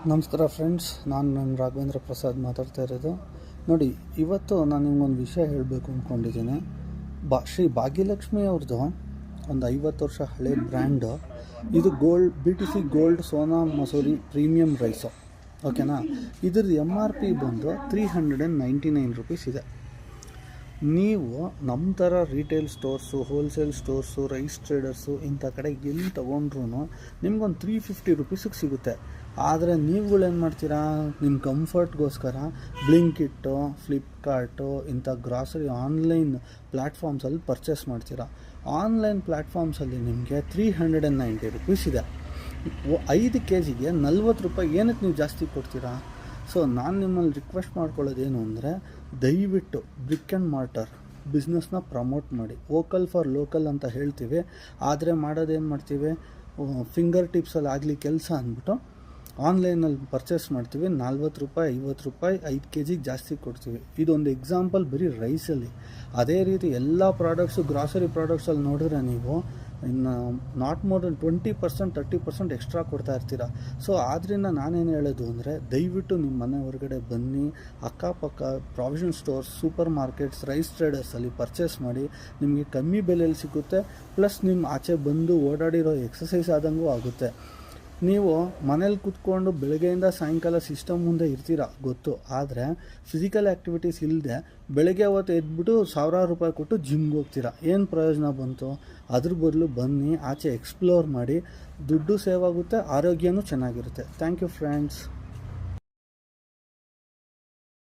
ನಮಸ್ಕಾರ ಫ್ರೆಂಡ್ಸ್, ನಾನು ನಮ್ಮ ರಾಘವೇಂದ್ರ ಪ್ರಸಾದ್ ಮಾತಾಡ್ತಾ ಇರೋದು. ನೋಡಿ, ಇವತ್ತು ನಾನು ನಿಮ್ಗೊಂದು ವಿಷಯ ಹೇಳಬೇಕು ಅಂದ್ಕೊಂಡಿದ್ದೀನಿ. ಶ್ರೀ ಭಾಗ್ಯಲಕ್ಷ್ಮಿ ಅವ್ರದ್ದು ಒಂದು 50 ವರ್ಷ ಹಳೆ ಬ್ರ್ಯಾಂಡು ಇದು. BTC gold Sona Masuri premium rice, ಓಕೆನಾ. ಇದ್ರದ್ದು MRP ಬಂದು 399 ರುಪೀಸ್ ಇದೆ. ನೀವು ನಮ್ಮ ಥರ retail stores, wholesale stores, rice traders ಇಂಥ ಕಡೆ ಎಲ್ಲಿ ತೊಗೊಂಡ್ರೂ ನಿಮ್ಗೊಂದು 350 ರುಪೀಸಿಗೆ ಸಿಗುತ್ತೆ. ಆದರೆ ನೀವುಗಳೇನು ಮಾಡ್ತೀರಾ, ನಿಮ್ಮ ಕಂಫರ್ಟ್ಗೋಸ್ಕರ ಬ್ಲಿಂಕಿಟ್ಟು, ಫ್ಲಿಪ್ಕಾರ್ಟು ಇಂಥ ಗ್ರಾಸರಿ ಆನ್ಲೈನ್ ಪ್ಲ್ಯಾಟ್ಫಾರ್ಮ್ಸಲ್ಲಿ ಪರ್ಚೇಸ್ ಮಾಡ್ತೀರಾ. ಆನ್ಲೈನ್ ಪ್ಲ್ಯಾಟ್ಫಾರ್ಮ್ಸಲ್ಲಿ ನಿಮಗೆ 390 ರುಪೀಸ್ ಇದೆ. 5 kgಗೆ 40 ರೂಪಾಯಿ. ಏನಕ್ಕೆ ನೀವು ಜಾಸ್ತಿ ಕೊಡ್ತೀರಾ? ಸೊ ನಾನು ನಿಮ್ಮಲ್ಲಿ ರಿಕ್ವೆಸ್ಟ್ ಮಾಡ್ಕೊಳ್ಳೋದೇನು ಅಂದರೆ, ದಯವಿಟ್ಟು ಬ್ರಿಕ್ ಆ್ಯಂಡ್ ಮಾರ್ಟರ್ ಬಿಸ್ನೆಸ್ನ ಪ್ರಮೋಟ್ ಮಾಡಿ. ವೋಕಲ್ ಫಾರ್ ಲೋಕಲ್ ಅಂತ ಹೇಳ್ತೀವಿ, ಆದರೆ ಮಾಡೋದೇನು ಮಾಡ್ತೀವಿ, ಫಿಂಗರ್ ಟಿಪ್ಸಲ್ಲಿ ಆಗಲಿ ಕೆಲಸ ಅಂದ್ಬಿಟ್ಟು ಆನ್ಲೈನಲ್ಲಿ ಪರ್ಚೇಸ್ ಮಾಡ್ತೀವಿ. 40 ರೂಪಾಯಿ, 50 ರೂಪಾಯಿ 5 kg ಜಾಸ್ತಿ ಕೊಡ್ತೀವಿ. ಇದೊಂದು ಎಕ್ಸಾಂಪಲ್ ಬರೀ ರೈಸಲ್ಲಿ. ಅದೇ ರೀತಿ ಎಲ್ಲ ಪ್ರಾಡಕ್ಟ್ಸು, ಗ್ರಾಸರಿ ಪ್ರಾಡಕ್ಟ್ಸಲ್ಲಿ ನೋಡಿದ್ರೆ ನೀವು ಇನ್ನು ನಾಟ್ ಮೋರ್ ದೆನ್ 20%, 30% ಎಕ್ಸ್ಟ್ರಾ ಕೊಡ್ತಾ ಇರ್ತೀರ. ಸೊ ಆದ್ದರಿಂದ ನಾನೇನು ಹೇಳೋದು ಅಂದರೆ, ದಯವಿಟ್ಟು ನಿಮ್ಮ ಮನೆ ಹೊರಗಡೆ ಬನ್ನಿ, ಅಕ್ಕಪಕ್ಕ provision stores, supermarkets, rice ಟ್ರೇಡರ್ಸಲ್ಲಿ ಪರ್ಚೇಸ್ ಮಾಡಿ. ನಿಮಗೆ ಕಮ್ಮಿ ಬೆಲೆಯಲ್ಲಿ ಸಿಗುತ್ತೆ. ಪ್ಲಸ್ ನಿಮ್ಮ ಆಚೆ ಬಂದು ಓಡಾಡಿರೋ ಎಕ್ಸಸೈಸ್ ಆದಂಗೂ ಆಗುತ್ತೆ. ನೀವು ಮನೇಲಿ ಕೂತ್ಕೊಂಡು ಬೆಳಗ್ಗೆಯಿಂದ ಸಾಯಂಕಾಲ ಸಿಸ್ಟಮ್ ಮುಂದೆ ಇರ್ತೀರ ಗೊತ್ತು, ಆದರೆ ಫಿಸಿಕಲ್ ಆ್ಯಕ್ಟಿವಿಟೀಸ್ ಇಲ್ಲದೆ ಬೆಳಗ್ಗೆ ಹೊತ್ತು ಎದ್ಬಿಟ್ಟು 1000 ರೂಪಾಯಿ ಕೊಟ್ಟು ಜಿಮ್ಗೆ ಹೋಗ್ತೀರಾ. ಏನು ಪ್ರಯೋಜನ ಬಂತು? ಅದ್ರ ಬದಲು ಬನ್ನಿ, ಆಚೆ ಎಕ್ಸ್ಪ್ಲೋರ್ ಮಾಡಿ. ದುಡ್ಡು ಸೇವ್ ಆಗುತ್ತೆ, ಆರೋಗ್ಯನೂ ಚೆನ್ನಾಗಿರುತ್ತೆ. Thank you friends.